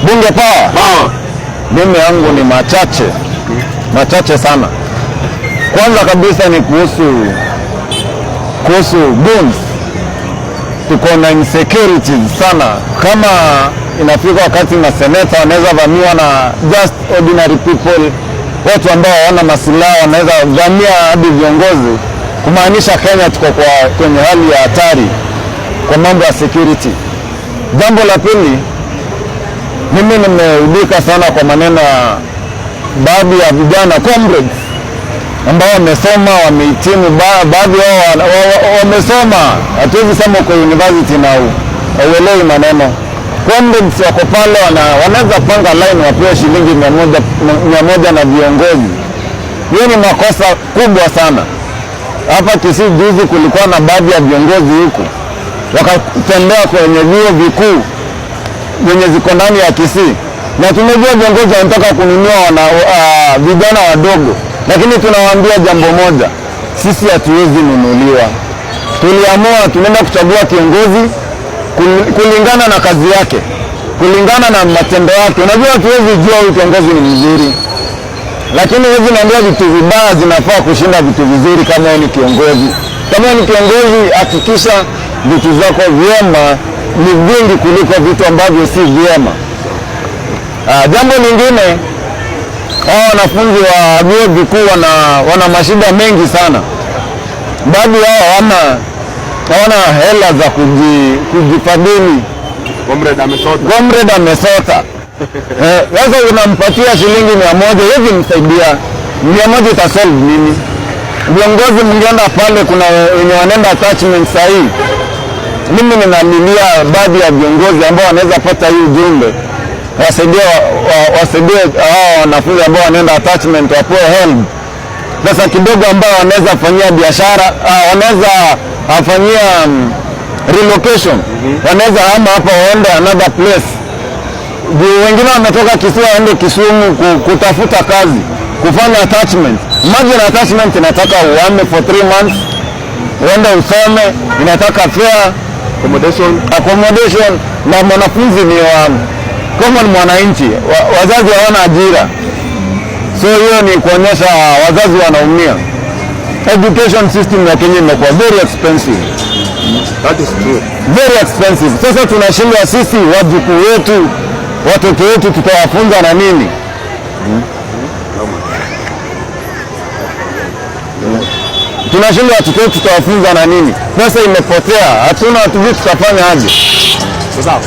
Bunge power. Mimi yangu ni machache sana. Kwanza kabisa ni kuhusu guns. Tuko na insecurity sana. Kama inafika wakati maseneta wanaweza vamiwa na just ordinary people, watu ambao hawana masilaha wanaweza vamia hadi viongozi, kumaanisha Kenya tuko kwenye hali ya hatari kwa mambo ya security. Jambo la pili, mimi nimeudhika sana kwa maneno ya baadhi ya vijana comrades ambao wamesoma, wamehitimu, baadhi wao wamesoma, hatuwezi sema kwa university na uelewi maneno. Comrades wako pale wanaweza panga line wapewe shilingi 100 na viongozi. Hiyo ni makosa kubwa sana. Hapa Kisii juzi kulikuwa na baadhi ya viongozi huku wakatembea kwenye vyuo vikuu wenye ziko ndani ya Kisii, na tumejua viongozi wanataka kununua vijana wadogo, lakini tunawaambia jambo moja, sisi hatuwezi nunuliwa. Tuliamua tunaenda kuchagua kiongozi kulingana na kazi yake, kulingana na matendo yake. Unajua hatuwezi jua huyu kiongozi ni mzuri, lakini hizi naambia vitu vibaya zinafaa kushinda vitu vizuri. Kama ni kiongozi, hakikisha vitu zako vyema ni vingi kuliko vitu ambavyo si vyema. Jambo lingine, wanafunzi wa vyuo vikuu wana mashida mengi sana. Baadhi yao hawana hela za kujifadhili. Comrade amesota. Sasa unampatia shilingi 100, hivi msaidia 100 itasolve nini? Viongozi mngeenda pale, kuna wenye wanaenda attachment sahihi. Mimi ninalilia baadhi ya viongozi ambao wanaweza pata hii ujumbe, wasaidie hao wanafunzi ambao wanaenda attachment, wapewe help pesa kidogo ambao wanaweza fanyia biashara, wanaweza afanyia relocation, wanaweza hama hapa waende another place. Wengine wametoka Kisii waende Kisumu kutafuta kazi, kufanya attachment. Imagine attachment inataka uame for 3 months, uende usome, inataka fare, accommodation, na mwanafunzi ni common mwananchi, wazazi hawana ajira. So hiyo ni kuonyesha wazazi wanaumia. Education system ya Kenya imekuwa very expensive. That is true. Very expensive. Sasa tunashindwa sisi, wajukuu wetu, watoto wetu tutawafunza na nini? Tunashindwa watoto wetu tutawafunza na nini? Pesa imepotea, hatuna tutafanya aje? Sawa.